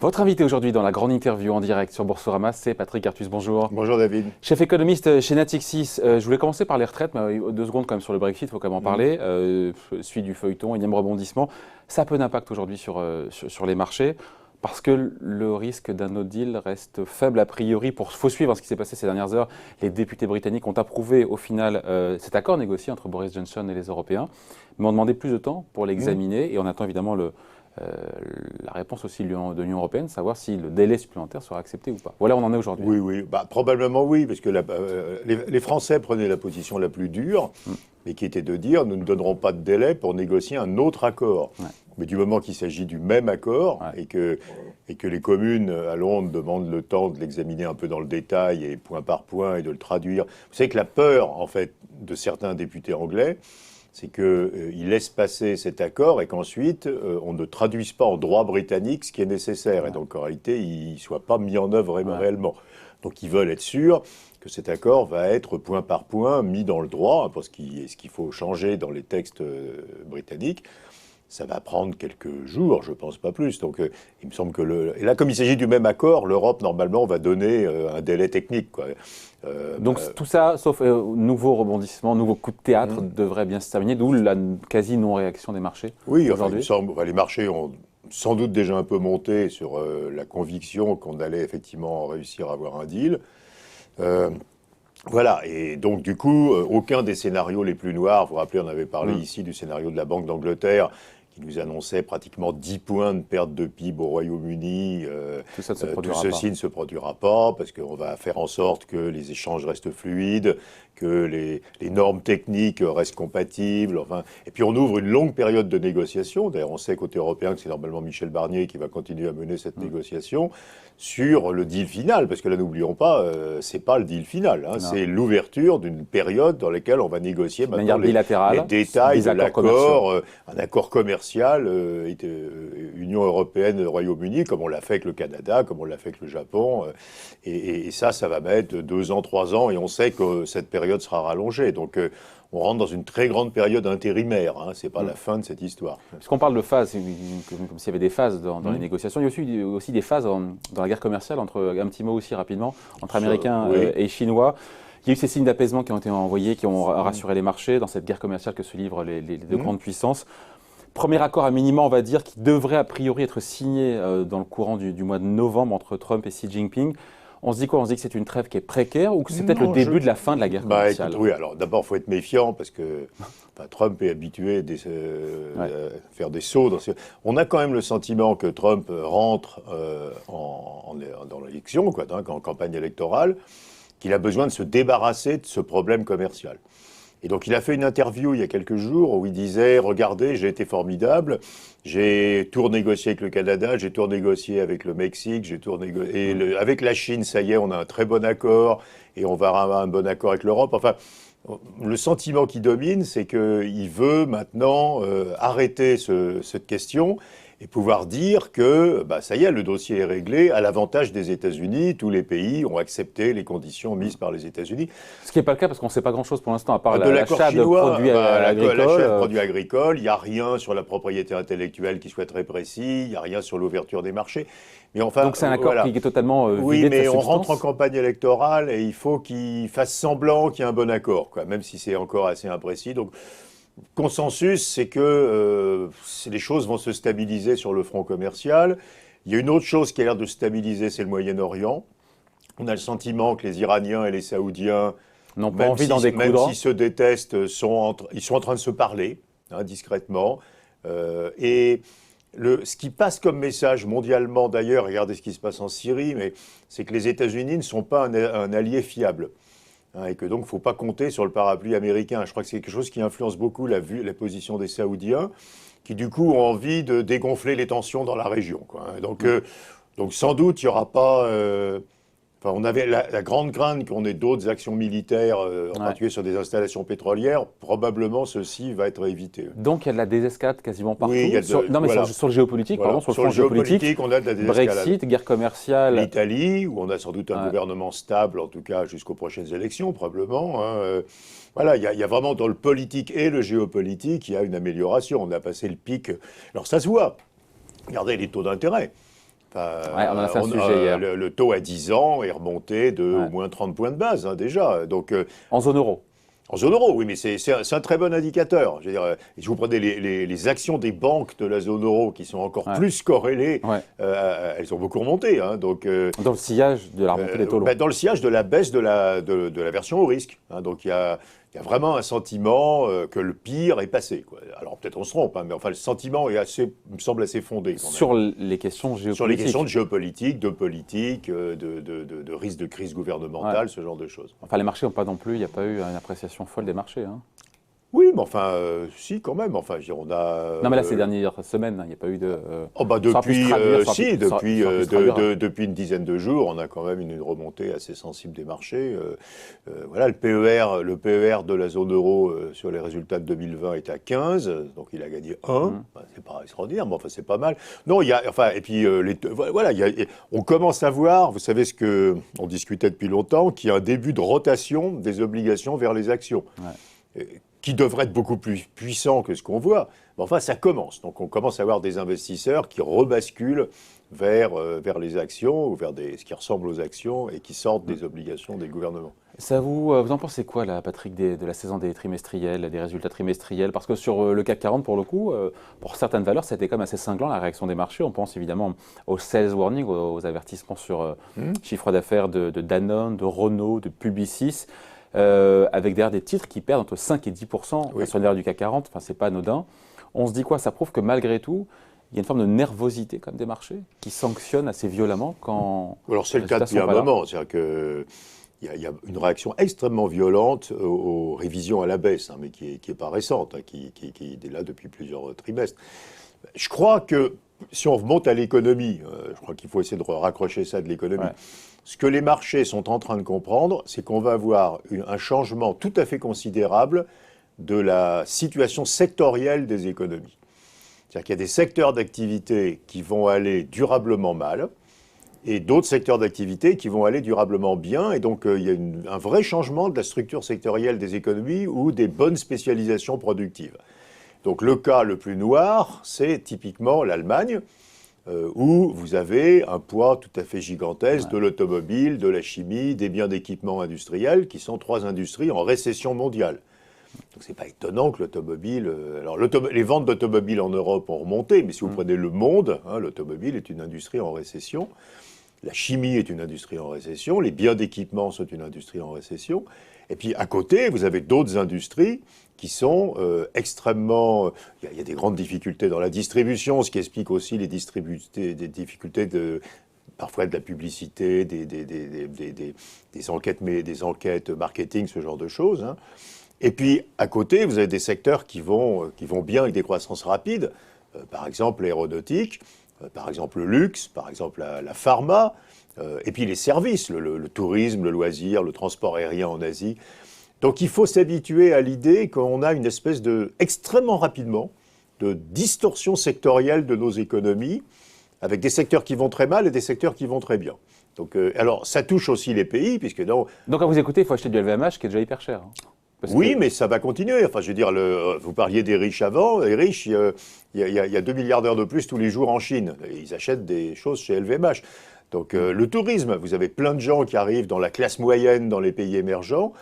Votre invité aujourd'hui dans la grande interview en direct sur Boursorama, c'est Patrick Artus. Bonjour. Bonjour David. Chef économiste chez Natixis. Je voulais commencer par les retraites, mais 2 secondes quand même sur le Brexit, il faut quand même en parler. Suite du feuilleton, énième rebondissement. Ça a peu d'impact aujourd'hui sur les marchés parce que le risque d'un no deal reste faible a priori. Il faut suivre ce qui s'est passé ces dernières heures. Les députés britanniques ont approuvé au final cet accord négocié entre Boris Johnson et les Européens, mais ont demandé plus de temps pour l'examiner et on attend évidemment la réponse aussi de l'Union européenne, savoir si le délai supplémentaire sera accepté ou pas. Voilà, on en est aujourd'hui. Oui. Probablement oui, parce que les Français prenaient la position la plus dure, mais qui était de dire nous ne donnerons pas de délai pour négocier un autre accord. Ouais. Mais du moment qu'il s'agit du même accord et que les communes à Londres demandent le temps de l'examiner un peu dans le détail et point par point et de le traduire. Vous savez que la peur, en fait, de certains députés anglais, c'est qu'ils laissent passer cet accord et qu'ensuite, on ne traduise pas en droit britannique ce qui est nécessaire. Et donc, en réalité, il ne soit pas mis en œuvre réellement. Donc, ils veulent être sûrs que cet accord va être point par point mis dans le droit, parce ce qu'il faut changer dans les textes britanniques. Ça va prendre quelques jours, je ne pense pas plus. Donc, il me semble que et là, comme il s'agit du même accord, l'Europe, normalement, va donner un délai technique, quoi. Donc tout ça, sauf nouveau rebondissement, nouveau coup de théâtre, devrait bien se terminer, d'où la quasi non-réaction des marchés aujourd'hui. Oui, les marchés ont sans doute déjà un peu monté sur la conviction qu'on allait effectivement réussir à avoir un deal. Voilà, et donc du coup, aucun des scénarios les plus noirs, vous vous rappelez, on avait parlé ici du scénario de la Banque d'Angleterre, qui nous annonçait pratiquement 10 points de perte de PIB au Royaume-Uni. Tout ceci ne se produira pas, parce qu'on va faire en sorte que les échanges restent fluides, que les normes techniques restent compatibles. Enfin, et puis on ouvre une longue période de négociation. D'ailleurs, on sait côté européen que c'est normalement Michel Barnier qui va continuer à mener cette négociation sur le deal final, parce que là, n'oublions pas, c'est pas le deal final, c'est l'ouverture d'une période dans laquelle on va négocier maintenant les détails de l'accord, un accord commercial Union européenne, Royaume-Uni, comme on l'a fait avec le Canada, comme on l'a fait avec le Japon, et ça va mettre 2 ans, 3 ans, et on sait que cette période sera rallongée. Donc, on rentre dans une très grande période intérimaire. C'est pas la fin de cette histoire. Puisqu'on parle de phases, comme s'il y avait des phases dans les négociations, il y a aussi des phases dans la guerre commerciale, un petit mot aussi rapidement, entre Américains et Chinois. Il y a eu ces signes d'apaisement qui ont été envoyés, qui ont rassuré les marchés dans cette guerre commerciale que se livrent les deux grandes puissances. Premier accord à minima, on va dire, qui devrait a priori être signé dans le courant du mois de novembre entre Trump et Xi Jinping. On se dit quoi? On se dit que c'est une trêve qui est précaire ou que c'est peut-être le début de la fin de la guerre commerciale? Écoute, oui, alors d'abord, il faut être méfiant parce que Trump est habitué à faire des sauts. On a quand même le sentiment que Trump rentre dans l'élection, en campagne électorale, qu'il a besoin de se débarrasser de ce problème commercial. Et donc, il a fait une interview il y a quelques jours où il disait « Regardez, j'ai été formidable, j'ai tout renégocié avec le Canada, j'ai tout renégocié avec le Mexique, j'ai tout renégocié... avec la Chine, ça y est, on a un très bon accord et on va avoir un bon accord avec l'Europe. » Enfin, le sentiment qui domine, c'est qu'il veut maintenant arrêter cette question et pouvoir dire que, ça y est, le dossier est réglé à l'avantage des États-Unis. Tous les pays ont accepté les conditions mises par les États-Unis. Ce qui n'est pas le cas parce qu'on ne sait pas grand-chose pour l'instant, à part l'achat de produits agricoles. L'achat de produits agricoles, il n'y a rien sur la propriété intellectuelle qui soit très précis, il n'y a rien sur l'ouverture des marchés. Mais enfin, donc c'est un accord qui est totalement vidé de sa substance. Oui, mais on rentre en campagne électorale et il faut qu'il fasse semblant qu'il y a un bon accord, même si c'est encore assez imprécis. Donc, consensus, c'est que les choses vont se stabiliser sur le front commercial. Il y a une autre chose qui a l'air de stabiliser, c'est le Moyen-Orient. On a le sentiment que les Iraniens et les Saoudiens, n'ont pas envie d'en découdre. Même s'ils se détestent, ils sont en train de se parler, discrètement. Et ce qui passe comme message mondialement, d'ailleurs, regardez ce qui se passe en Syrie, mais c'est que les États-Unis ne sont pas un allié fiable. Et que donc, il ne faut pas compter sur le parapluie américain. Je crois que c'est quelque chose qui influence beaucoup la position des Saoudiens, qui du coup ont envie de dégonfler les tensions dans la région. Donc sans doute, il n'y aura pas... on avait la grande crainte qu'on ait d'autres actions militaires, en particulier sur des installations pétrolières. Probablement, ceci va être évité. Donc, il y a de la désescalade quasiment partout. Oui, sur le géopolitique, sur le front géopolitique, on a de la désescalade. Brexit, guerre commerciale. L'Italie, où on a sans doute un gouvernement stable, en tout cas jusqu'aux prochaines élections, probablement. Voilà, il y a vraiment dans le politique et le géopolitique, il y a une amélioration. On a passé le pic. Alors, ça se voit. Regardez les taux d'intérêt. Ouais, on en a fait un sujet hier. Le taux à 10 ans est remonté de au moins 30 points de base, hein, déjà. Donc, en zone euro. en zone euro, oui, mais c'est un très bon indicateur. Je veux dire, si vous prenez les actions des banques de la zone euro qui sont encore plus corrélées, elles ont beaucoup remonté. Hein, donc, dans le sillage de la remontée des taux longs. Dans le sillage de la baisse de la version au risque. Hein, donc il y a vraiment un sentiment que le pire est passé, quoi. Alors peut-être on se trompe, hein, mais enfin le sentiment me semble assez fondé. Quand même. Sur les questions géopolitiques. Sur les questions de géopolitique, de politique, de risque de crise gouvernementale, ce genre de choses. Enfin les marchés n'ont pas non plus, il n'y a pas eu une appréciation folle des marchés. Hein. Oui, mais enfin, si, quand même. Enfin, je veux dire, on a. Non, mais là, ces dernières semaines, il n'y a pas eu de. Depuis une dizaine de jours, on a quand même une remontée assez sensible des marchés. Voilà, le PER de la zone euro sur les résultats de 2020 est à 15, donc il a gagné 1. C'est pas extraordinaire, mais enfin, c'est pas mal. Non, il y a. Enfin, et puis, voilà, on commence à voir, vous savez ce qu'on discutait depuis longtemps, qu'il y a un début de rotation des obligations vers les actions. Qui devrait être beaucoup plus puissant que ce qu'on voit. Mais enfin, ça commence. Donc, on commence à avoir des investisseurs qui rebasculent vers les actions ou vers ce qui ressemble aux actions et qui sortent des obligations des gouvernements. Ça vous en pensez quoi, là, Patrick, de la saison des trimestriels, des résultats trimestriels? Parce que sur le CAC 40, pour le coup, pour certaines valeurs, c'était quand même assez cinglant, la réaction des marchés. On pense évidemment aux sales warnings, aux avertissements sur chiffre d'affaires de Danone, de Renault, de Publicis. Avec derrière des titres qui perdent entre 5 et 10% sur derrière du CAC 40, enfin c'est pas anodin. On se dit quoi? Ça prouve que malgré tout, il y a une forme de nervosité comme des marchés qui sanctionnent assez violemment quand. Alors c'est le cas depuis un moment, c'est-à-dire que il y a une réaction extrêmement violente aux révisions à la baisse, hein, mais qui est pas récente, hein, qui est là depuis plusieurs trimestres. Je crois que si on remonte à l'économie, je crois qu'il faut essayer de raccrocher ça de l'économie. Ce que les marchés sont en train de comprendre, c'est qu'on va avoir un changement tout à fait considérable de la situation sectorielle des économies. C'est-à-dire qu'il y a des secteurs d'activité qui vont aller durablement mal et d'autres secteurs d'activité qui vont aller durablement bien. Et donc, il y a un vrai changement de la structure sectorielle des économies ou des bonnes spécialisations productives. Donc, le cas le plus noir, c'est typiquement l'Allemagne, où vous avez un poids tout à fait gigantesque de l'automobile, de la chimie, des biens d'équipement industriels, qui sont 3 industries en récession mondiale. Donc c'est pas étonnant que l'automobile... alors les ventes d'automobiles en Europe ont remonté, mais si vous prenez le monde, hein, l'automobile est une industrie en récession, la chimie est une industrie en récession, les biens d'équipement sont une industrie en récession, et puis à côté, vous avez d'autres industries qui sont extrêmement... Il y a des grandes difficultés dans la distribution, ce qui explique aussi des difficultés parfois de la publicité, des enquêtes marketing, ce genre de choses. Hein. Et puis, à côté, vous avez des secteurs qui vont bien avec des croissances rapides, par exemple l'aéronautique, par exemple le luxe, par exemple la pharma, et puis les services, le tourisme, le loisir, le transport aérien en Asie. Donc il faut s'habituer à l'idée qu'on a une espèce extrêmement rapidement, de distorsion sectorielle de nos économies, avec des secteurs qui vont très mal et des secteurs qui vont très bien. Donc, alors, ça touche aussi les pays, puisque... Donc, quand vous écoutez, il faut acheter du LVMH, qui est déjà hyper cher. Hein, oui, mais ça va continuer. Enfin, je veux dire, vous parliez des riches avant. Les riches, il y a 2 milliardaires de plus tous les jours en Chine. Ils achètent des choses chez LVMH. Donc, le tourisme, vous avez plein de gens qui arrivent dans la classe moyenne dans les pays émergents.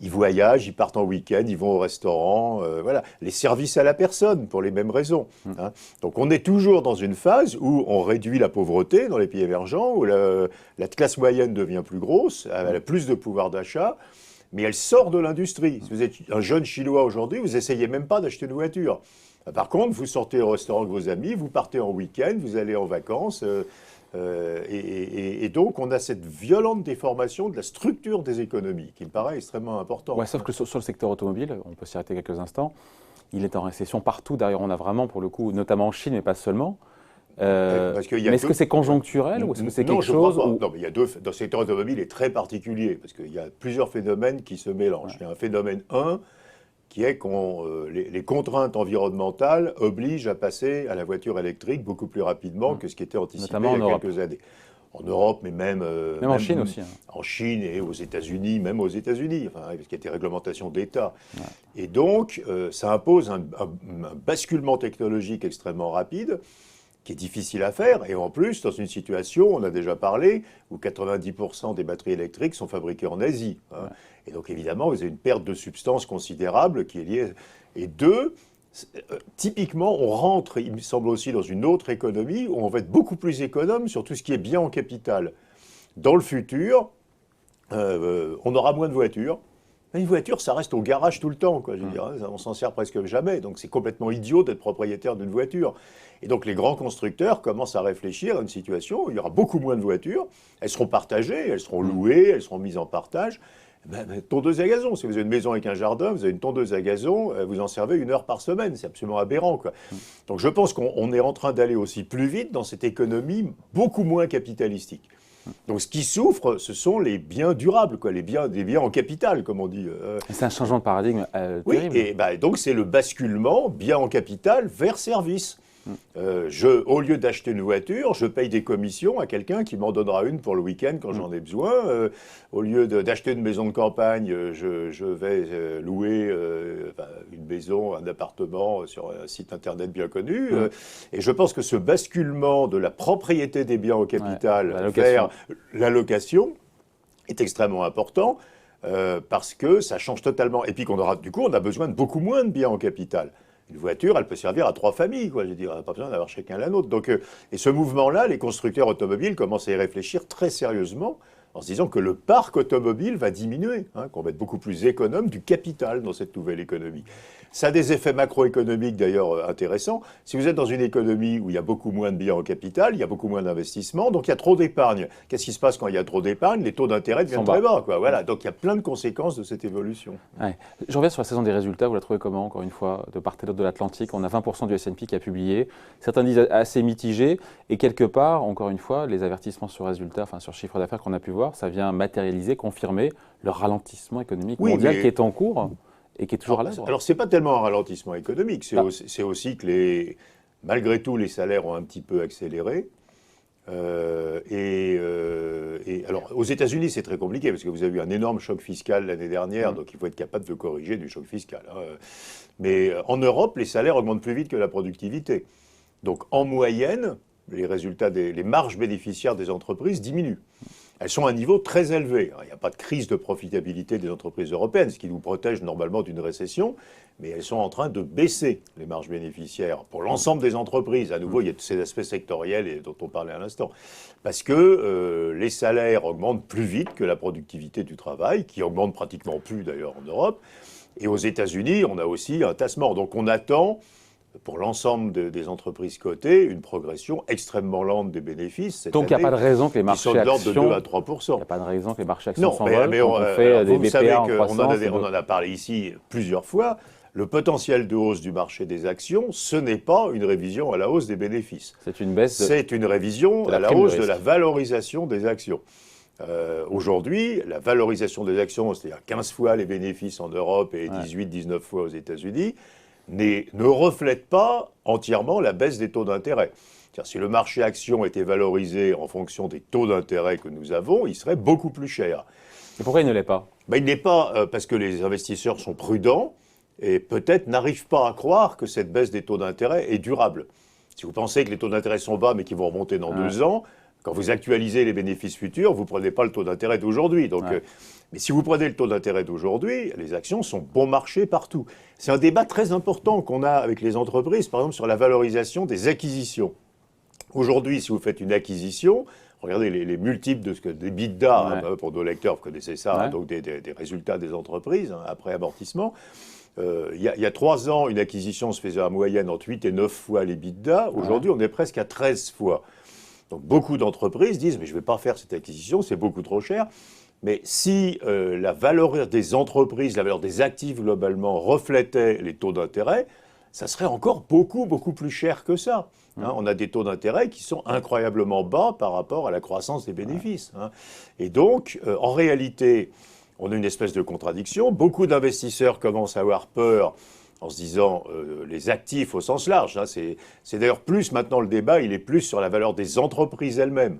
Ils voyagent, ils partent en week-end, ils vont au restaurant, voilà. Les services à la personne, pour les mêmes raisons. Hein. Donc on est toujours dans une phase où on réduit la pauvreté dans les pays émergents, où la classe moyenne devient plus grosse, elle a plus de pouvoir d'achat, mais elle sort de l'industrie. Si vous êtes un jeune Chinois aujourd'hui, vous n'essayez même pas d'acheter une voiture. Par contre, vous sortez au restaurant avec vos amis, vous partez en week-end, vous allez en vacances... et donc, on a cette violente déformation de la structure des économies, qui me paraît extrêmement importante. Ouais, sauf que sur le secteur automobile, on peut s'y arrêter quelques instants, il est en récession partout. D'ailleurs, on a vraiment, pour le coup, notamment en Chine, mais pas seulement. Mais est-ce que c'est conjoncturel ou est-ce que c'est quelque chose Non, mais il y a dans le secteur automobile est très particulier, parce qu'il y a plusieurs phénomènes qui se mélangent. Il y a un phénomène 1, qui est que les contraintes environnementales obligent à passer à la voiture électrique beaucoup plus rapidement que ce qui était anticipé il y a quelques années. En Europe, mais même en Chine aussi. Hein. En Chine et aux États-Unis, même aux États-Unis, enfin, parce qu'il y a des réglementations d'État. Ouais. Et donc, ça impose un basculement technologique extrêmement rapide. qui est difficile à faire, et en plus, dans une situation, on a déjà parlé, où 90% des batteries électriques sont fabriquées en Asie. Hein. Et donc, évidemment, vous avez une perte de substance considérable qui est liée. Et deux, typiquement, on rentre, il me semble aussi, dans une autre économie où on va être beaucoup plus économe sur tout ce qui est bien en capital. Dans le futur, on aura moins de voitures. Une voiture, ça reste au garage tout le temps, quoi. Je veux dire, on s'en sert presque jamais. Donc c'est complètement idiot d'être propriétaire d'une voiture. Et donc les grands constructeurs commencent à réfléchir à une situation où il y aura beaucoup moins de voitures. Elles seront partagées, elles seront louées, elles seront mises en partage. Tondeuse à gazon. Si vous avez une maison avec un jardin, vous avez une tondeuse à gazon, vous en servez 1 heure par semaine. C'est absolument aberrant, quoi. Donc je pense qu'on est en train d'aller aussi plus vite dans cette économie beaucoup moins capitalistique. Donc ce qui souffre, ce sont les biens durables, quoi, des biens en capital, comme on dit. C'est un changement de paradigme terrible. Oui, et donc c'est le basculement biens en capital vers service. Au lieu d'acheter une voiture, je paye des commissions à quelqu'un qui m'en donnera une pour le week-end quand j'en ai besoin. Au lieu d'acheter une maison de campagne, je vais louer une maison, un appartement sur un site internet bien connu. Et je pense que ce basculement de la propriété des biens au capital vers la location est extrêmement important. Parce que ça change totalement. Et puis on a besoin de beaucoup moins de biens en capital. Une voiture, elle peut servir à 3 familles, quoi. Je veux dire, on n'a pas besoin d'avoir chacun la nôtre. Donc, et ce mouvement-là, les constructeurs automobiles commencent à y réfléchir très sérieusement en se disant que le parc automobile va diminuer, qu'on va être beaucoup plus économe du capital dans cette nouvelle économie. Ça a des effets macroéconomiques d'ailleurs intéressants. Si vous êtes dans une économie où il y a beaucoup moins de biens en capital, il y a beaucoup moins d'investissements, donc il y a trop d'épargne. Qu'est-ce qui se passe quand il y a trop d'épargne? Les taux d'intérêt deviennent très bas, quoi. Voilà. Donc il y a plein de conséquences de cette évolution. Ouais. Je reviens sur la saison des résultats. Vous la trouvez comment, encore une fois, de part et d'autre de l'Atlantique? On a 20% du S&P qui a publié. Certains disent assez mitigé. Et quelque part, encore une fois, les avertissements sur résultats, enfin sur chiffre d'affaires qu'on a pu voir, ça vient matérialiser, confirmer le ralentissement économique mondial qui est en cours. Et qui est toujours à l'œuvre. Alors, ce n'est pas tellement un ralentissement économique, c'est aussi que malgré tout, les salaires ont un petit peu accéléré. Alors, aux États-Unis, c'est très compliqué, parce que vous avez eu un énorme choc fiscal l'année dernière, donc il faut être capable de corriger du choc fiscal. Mais en Europe, les salaires augmentent plus vite que la productivité. Donc, en moyenne, les résultats, les marges bénéficiaires des entreprises diminuent. Elles sont à un niveau très élevé. Il n'y a pas de crise de profitabilité des entreprises européennes, ce qui nous protège normalement d'une récession, mais elles sont en train de baisser, les marges bénéficiaires, pour l'ensemble des entreprises. À nouveau, il y a tous ces aspects sectoriels dont on parlait à l'instant. Parce que les salaires augmentent plus vite que la productivité du travail, qui augmente pratiquement plus d'ailleurs en Europe. Et aux États-Unis, on a aussi un tassement. Donc on attend, pour l'ensemble des entreprises cotées, une progression extrêmement lente des bénéfices. Donc il n'y a pas de raison que les marchés actions... de 2 à 3%. Il n'y a pas de raison que les marchés actions s'envolent vous savez qu'on en a parlé ici plusieurs fois. Le potentiel de hausse du marché des actions, ce n'est pas une révision à la hausse des bénéfices. C'est une baisse. C'est une révision à la hausse de la valorisation des actions. Aujourd'hui, la valorisation des actions, c'est-à-dire 15 fois les bénéfices en Europe et 18-19 fois aux États-Unis, ne reflète pas entièrement la baisse des taux d'intérêt. Si le marché action était valorisé en fonction des taux d'intérêt que nous avons, il serait beaucoup plus cher. Et pourquoi il ne l'est pas? Il n'est pas parce que les investisseurs sont prudents et peut-être n'arrivent pas à croire que cette baisse des taux d'intérêt est durable. Si vous pensez que les taux d'intérêt sont bas mais qu'ils vont remonter dans 2 ans, quand vous actualisez les bénéfices futurs, vous ne prenez pas le taux d'intérêt d'aujourd'hui. Donc, mais si vous prenez le taux d'intérêt d'aujourd'hui, les actions sont bon marché partout. C'est un débat très important qu'on a avec les entreprises, par exemple sur la valorisation des acquisitions. Aujourd'hui, si vous faites une acquisition, regardez les multiples des EBITDA, pour nos lecteurs, vous connaissez ça, donc des résultats des entreprises après amortissement. Il y a 3 ans, une acquisition se faisait en moyenne entre 8 et 9 fois les EBITDA. Aujourd'hui, on est presque à 13 fois. Donc beaucoup d'entreprises disent « mais je ne vais pas faire cette acquisition, c'est beaucoup trop cher ». Mais si la valeur des entreprises, la valeur des actifs globalement reflétait les taux d'intérêt, ça serait encore beaucoup, beaucoup plus cher que ça. On a des taux d'intérêt qui sont incroyablement bas par rapport à la croissance des bénéfices. Et donc, en réalité, on a une espèce de contradiction. Beaucoup d'investisseurs commencent à avoir peur en se disant les actifs au sens large. C'est d'ailleurs plus, maintenant le débat, il est plus sur la valeur des entreprises elles-mêmes.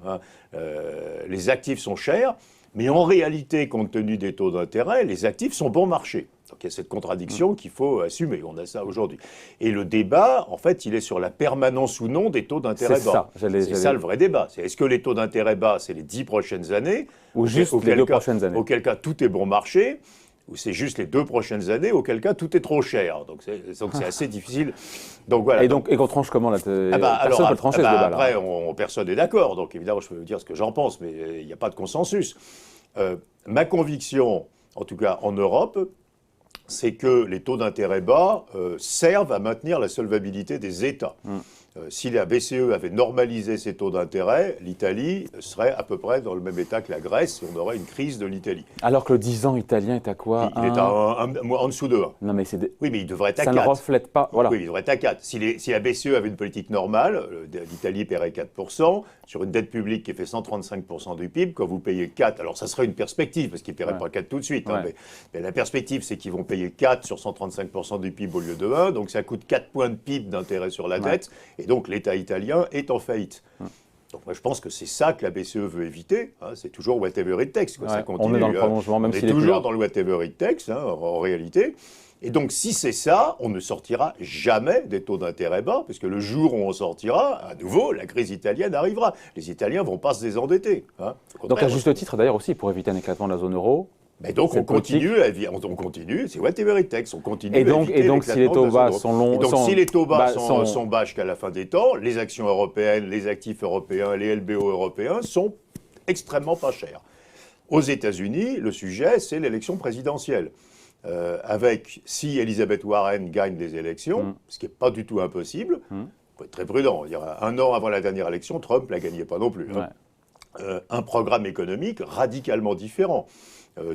Les actifs sont chers, mais en réalité, compte tenu des taux d'intérêt, les actifs sont bon marché. Donc il y a cette contradiction qu'il faut assumer. On a ça aujourd'hui. Et le débat, en fait, il est sur la permanence ou non des taux d'intérêt bas. C'est ça le vrai débat. Est-ce que les taux d'intérêt bas, c'est les 10 prochaines années, ou juste les 2 prochaines années? Auquel cas, tout est bon marché. Ou c'est juste les 2 prochaines années, auquel cas tout est trop cher. Donc c'est assez difficile. Donc voilà. Et qu'on tranche comment là? Personne ne peut trancher ce débat là. Après, personne n'est d'accord. Donc évidemment, je peux vous dire ce que j'en pense, mais il n'y a pas de consensus. Ma conviction, en tout cas en Europe, c'est que les taux d'intérêt bas servent à maintenir la solvabilité des États. Si la BCE avait normalisé ses taux d'intérêt, l'Italie serait à peu près dans le même état que la Grèce et on aurait une crise de l'Italie. Alors que le 10 ans italien est à quoi? Il est en dessous de 1. Non, mais oui, mais il devrait être à 4. Ça ne reflète pas. Voilà. Oui, il devrait être à 4. Si la BCE avait une politique normale, l'Italie paierait 4%. Sur une dette publique qui fait 135% du PIB, quand vous payez 4, alors ça serait une perspective, parce qu'ils ne paieraient pas 4 tout de suite. Hein, mais la perspective, c'est qu'ils vont payer 4 sur 135% du PIB au lieu de 1. Donc ça coûte 4 points de PIB d'intérêt sur la dette. Et donc l'État italien est en faillite. Donc moi je pense que c'est ça que la BCE veut éviter. Hein, c'est toujours whatever it takes. Ça continue, on est dans le prolongement, même s'il est toujours dans le whatever it takes, hein, en réalité. Et donc, si c'est ça, on ne sortira jamais des taux d'intérêt bas, parce que le jour où on sortira, à nouveau, la crise italienne arrivera. Les Italiens ne vont pas se désendetter. Hein. Donc, à juste titre, d'ailleurs, aussi, pour éviter un éclatement de la zone euro. Mais donc, on continue, c'est whatever it takes, on continue et donc si les taux bas sont longs... Et donc, si les taux bas sont bas jusqu'à la fin des temps, les actions européennes, les actifs européens, les LBO européens sont extrêmement pas chers. Aux États-Unis, le sujet, c'est l'élection présidentielle. Si Elizabeth Warren gagne les élections, ce qui n'est pas du tout impossible, il faut être très prudent. Un an avant la dernière élection, Trump ne la gagnait pas non plus. Hein. Un programme économique radicalement différent.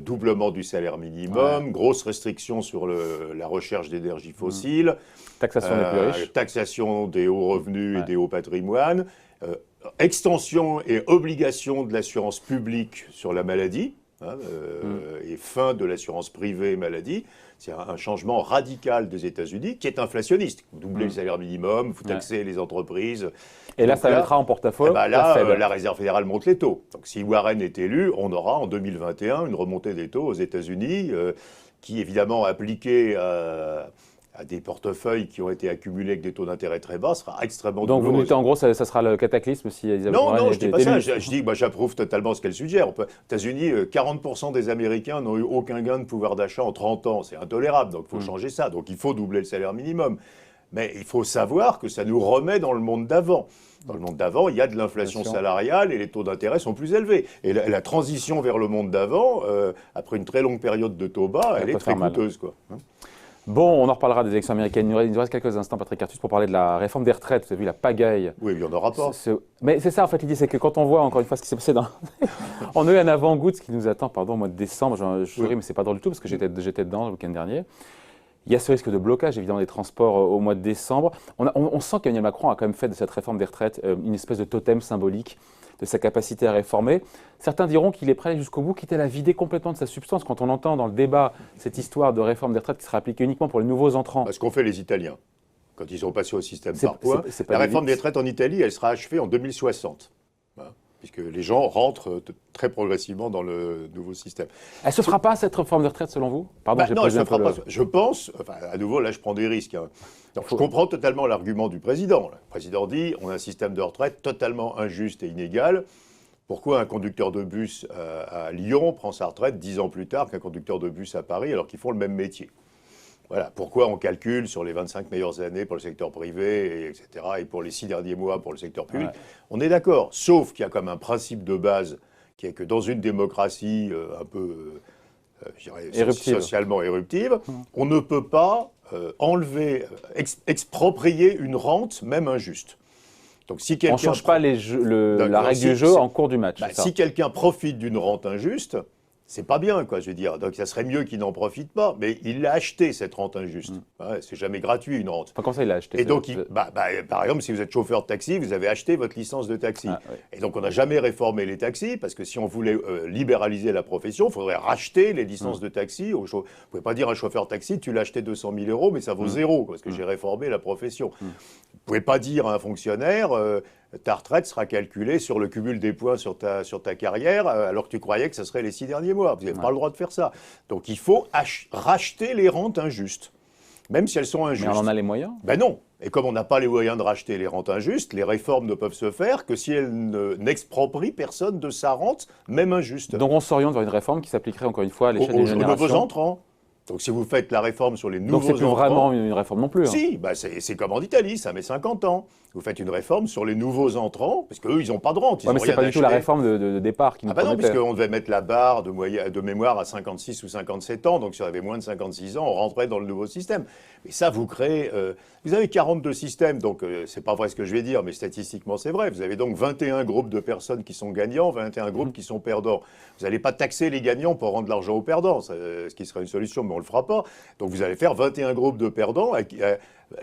Doublement du salaire minimum, grosse restriction sur la recherche d'énergie fossile, taxation des plus riches, taxation des hauts revenus et des hauts patrimoines, extension et obligation de l'assurance publique sur la maladie. Et fin de l'assurance privée maladie, c'est un changement radical des États-Unis qui est inflationniste. Vous doublez le salaire minimum, vous taxez les entreprises. Et là, ça mettra en porte-à-faux. La Réserve fédérale monte les taux. Donc si Warren est élu, on aura en 2021 une remontée des taux aux États-Unis qui, évidemment, appliquée à des portefeuilles qui ont été accumulés avec des taux d'intérêt très bas, sera extrêmement douloureuse. Donc vous dites en gros, ça sera le cataclysme si Elisabeth Warren Non, je ne dis pas ça. Je dis que j'approuve totalement ce qu'elle suggère. Aux États-Unis, 40% des Américains n'ont eu aucun gain de pouvoir d'achat en 30 ans. C'est intolérable, donc il faut changer ça. Donc il faut doubler le salaire minimum. Mais il faut savoir que ça nous remet dans le monde d'avant. Dans le monde d'avant, il y a de l'inflation salariale et les taux d'intérêt sont plus élevés. Et la transition vers le monde d'avant, après une très longue période de taux bas, elle est très coûteuse, quoi. Bon, on en reparlera des élections américaines. Il nous reste quelques instants, Patrick Artus, pour parler de la réforme des retraites. Vous avez vu la pagaille. Oui, il n'y en aura pas. Mais c'est ça, en fait, l'idée, c'est que quand on voit, encore une fois, ce qui s'est passé on a eu un avant-goût de ce qui nous attend, au mois de décembre. Je souris, mais c'est pas drôle du tout, parce que j'étais dedans le week-end dernier. Il y a ce risque de blocage, évidemment, des transports au mois de décembre. On sent qu'Emmanuel Macron a quand même fait de cette réforme des retraites une espèce de totem symbolique de sa capacité à réformer. Certains diront qu'il est prêt jusqu'au bout, quitte à la vider complètement de sa substance. Quand on entend dans le débat cette histoire de réforme des retraites qui sera appliquée uniquement pour les nouveaux entrants. Ce qu'ont fait les Italiens, quand ils sont passés au système par points. La réforme des retraites en Italie, elle sera achevée en 2060. Puisque les gens rentrent très progressivement dans le nouveau système. Elle ne se fera pas, cette réforme des retraites, selon vous? Pardon, non, elle ne se fera pas. Je pense, à nouveau, là, je prends des risques. Hein. Donc, je comprends totalement l'argument du président. Le président dit, on a un système de retraite totalement injuste et inégal. Pourquoi un conducteur de bus à Lyon prend sa retraite 10 ans plus tard qu'un conducteur de bus à Paris, alors qu'ils font le même métier? Voilà, pourquoi on calcule sur les 25 meilleures années pour le secteur privé, etc., et pour les 6 derniers mois pour le secteur public. On est d'accord, sauf qu'il y a comme un principe de base qui est que dans une démocratie un peu, socialement éruptive, on ne peut pas exproprier une rente, même injuste. Donc, si on ne change pas la règle du jeu en cours du match. Si quelqu'un profite d'une rente injuste, c'est pas bien, quoi, je veux dire. Donc, ça serait mieux qu'il n'en profite pas. Mais il l'a acheté, cette rente injuste. C'est jamais gratuit, une rente. Comment ça, il l'a acheté? Et donc, par exemple, si vous êtes chauffeur de taxi, vous avez acheté votre licence de taxi. Et donc, on n'a jamais réformé les taxis, parce que si on voulait libéraliser la profession, il faudrait racheter les licences de taxi. Vous ne pouvez pas dire à un chauffeur de taxi, tu l'as acheté 200 000 €, mais ça vaut zéro, parce que j'ai réformé la profession. pouvez pas dire à un fonctionnaire ta retraite sera calculée sur le cumul des points sur ta carrière, alors que tu croyais que ce serait les 6 derniers mois. Vous n'avez pas le droit de faire ça. Donc il faut racheter les rentes injustes, même si elles sont injustes. Mais on en a les moyens? Ben non. Et comme on n'a pas les moyens de racheter les rentes injustes, les réformes ne peuvent se faire que si elles n'exproprient personne de sa rente, même injuste. Donc on s'oriente vers une réforme qui s'appliquerait encore une fois à l'échelle des générations. Aux nouveaux entrants. Donc si vous faites la réforme sur les nouveaux entrants... Donc c'est plus vraiment une réforme non plus. Si, bah c'est comme en Italie, ça met 50 ans. Vous faites une réforme sur les nouveaux entrants, parce qu'eux, ils n'ont pas de rente. Mais c'est pas du tout la réforme de départ qui nous promettait. Non, puisqu'on devait mettre la barre de mémoire à 56 ou 57 ans, donc si on avait moins de 56 ans, on rentrait dans le nouveau système. Et ça, vous créez... vous avez 42 systèmes, donc c'est pas vrai ce que je vais dire, mais statistiquement, c'est vrai. Vous avez donc 21 groupes de personnes qui sont gagnants, 21 groupes qui sont perdants. Vous n'allez pas taxer les gagnants pour rendre l'argent aux perdants, ce qui serait une solution, mais on ne le fera pas. Donc vous allez faire 21 groupes de perdants.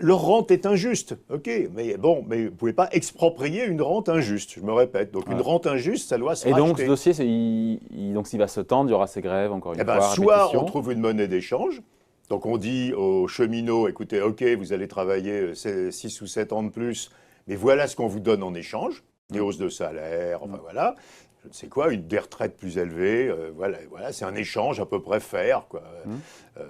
Leur rente est injuste, ok, mais bon, mais vous ne pouvez pas exproprier une rente injuste, je me répète. Donc une rente injuste, ça doit se racheter. Et donc ce dossier, donc s'il va se tendre, il y aura ces grèves, encore une fois, soit on trouve une monnaie d'échange, donc on dit aux cheminots, écoutez, ok, vous allez travailler 6 ou 7 ans de plus, mais voilà ce qu'on vous donne en échange, des hausses de salaire, enfin voilà. Je ne sais quoi, des retraites plus élevées, voilà, c'est un échange à peu près fair, quoi.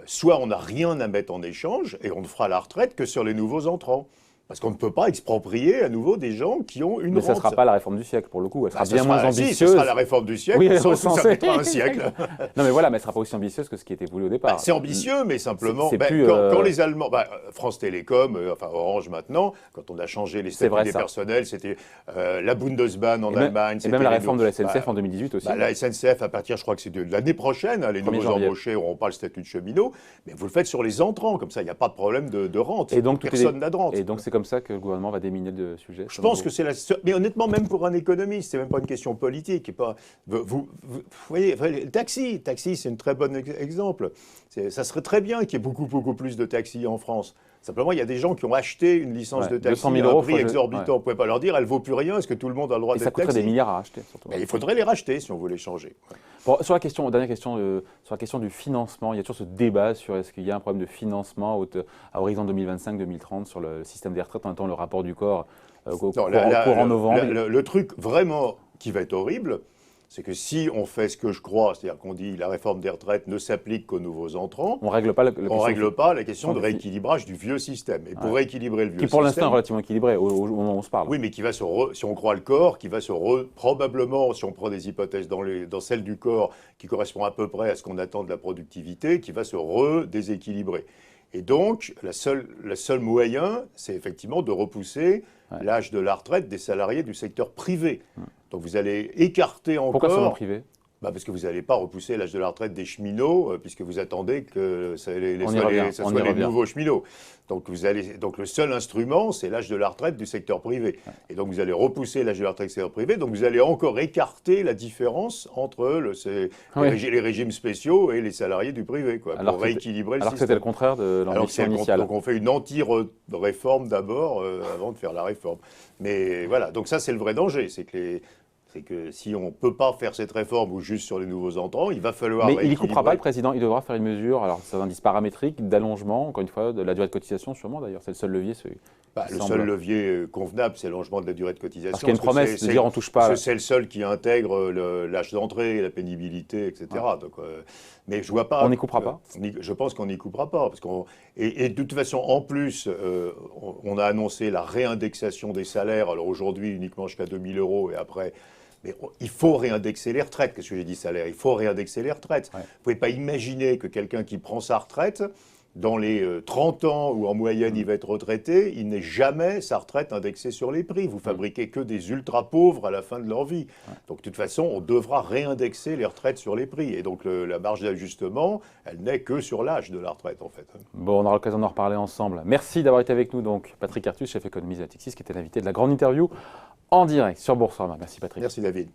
Soit on n'a rien à mettre en échange et on ne fera la retraite que sur les nouveaux entrants. Parce qu'on ne peut pas exproprier à nouveau des gens qui ont une rente. Mais ça ne sera pas la réforme du siècle, pour le coup. Elle sera bien moins ambitieuse. Si, ce sera la réforme du siècle, oui, ça mettra un siècle. Non, mais voilà, mais elle ne sera pas aussi ambitieuse que ce qui était voulu au départ. C'est ambitieux, mais simplement, plus, quand les Allemands, France Télécom, enfin Orange maintenant, quand on a changé les statuts des personnels, c'était la Bundesbahn en Allemagne. Et même la réforme de la SNCF en 2018 aussi. La SNCF, à partir, je crois que c'est de l'année prochaine, les nouveaux embauchés n'auront pas le statut de cheminot, mais vous le faites sur les entrants, comme ça, il n'y a pas de problème de rente. Et donc, personne n'a de rente. Et donc, c'est comme ça que le gouvernement va déminer le sujet. Je pense que c'est la seule... Mais honnêtement, même pour un économiste, c'est même pas une question politique. Vous voyez, le taxi, c'est un très bon exemple. Ça serait très bien qu'il y ait beaucoup plus de taxis en France. Simplement, il y a des gens qui ont acheté une licence de taxi à un prix exorbitant. Vous ne pouvez pas leur dire, elle ne vaut plus rien, est-ce que tout le monde a le droit d'être taxi? Ça coûterait des milliards à racheter, surtout. Il faudrait les racheter si on voulait changer. Bon, dernière question sur la question du financement, il y a toujours ce débat sur est-ce qu'il y a un problème de financement à horizon 2025-2030 sur le système des retraites. En même temps, le rapport du corps courant novembre. Le truc vraiment qui va être horrible, c'est que si on fait ce que je crois, c'est-à-dire qu'on dit la réforme des retraites ne s'applique qu'aux nouveaux entrants, on ne règle pas la question de rééquilibrage du vieux système. Et pour rééquilibrer le vieux système... Qui pour l'instant est relativement équilibré au moment où on se parle. Oui, mais qui va si on croit le corps, qui va probablement, si on prend des hypothèses dans celle du corps, qui correspond à peu près à ce qu'on attend de la productivité, qui va se redéséquilibrer. Et donc, le seul moyen, c'est effectivement de repousser l'âge de la retraite des salariés du secteur privé. Donc vous allez écarter encore... Pourquoi seulement privé ? Parce que vous n'allez pas repousser l'âge de la retraite des cheminots, puisque vous attendez que ce soit les nouveaux cheminots. Donc le seul instrument, c'est l'âge de la retraite du secteur privé. Et donc vous allez repousser l'âge de la retraite du secteur privé, donc vous allez encore écarter la différence entre les régimes spéciaux et les salariés du privé, pour rééquilibrer le système. Alors que c'était le contraire de l'ambition initiale. Donc on fait une anti-réforme d'abord, avant de faire la réforme. Mais voilà, donc ça c'est le vrai danger, c'est que si on ne peut pas faire cette réforme ou juste sur les nouveaux entrants, il va falloir... Mais il n'y coupera pas, le président, il devra faire une mesure, alors c'est un indice paramétrique, d'allongement, encore une fois, de la durée de cotisation sûrement d'ailleurs, c'est le seul levier. Le seul levier convenable, c'est l'allongement de la durée de cotisation. Parce qu'il y a une promesse de dire on ne touche pas... C'est le seul qui intègre l'âge d'entrée, la pénibilité, etc. Donc, mais je vois pas... On n'y coupera pas? Je pense qu'on n'y coupera pas. Et de toute façon, en plus, on a annoncé la réindexation des salaires, alors aujourd'hui uniquement jusqu'à 2 000 € et après... Mais il faut réindexer les retraites. Qu'est-ce que j'ai dit salaire? Il faut réindexer les retraites. Vous ne pouvez pas imaginer que quelqu'un qui prend sa retraite, dans les 30 ans où en moyenne il va être retraité, il n'ait jamais sa retraite indexée sur les prix. Vous fabriquez que des ultra-pauvres à la fin de leur vie. Donc de toute façon, on devra réindexer les retraites sur les prix. Et donc la marge d'ajustement, elle n'est que sur l'âge de la retraite en fait. Bon, on aura l'occasion d'en reparler ensemble. Merci d'avoir été avec nous, donc Patrick Artus, chef économiste de Natixis, qui était l'invité de la grande interview en direct sur Boursorama. Merci Patrick. Merci David.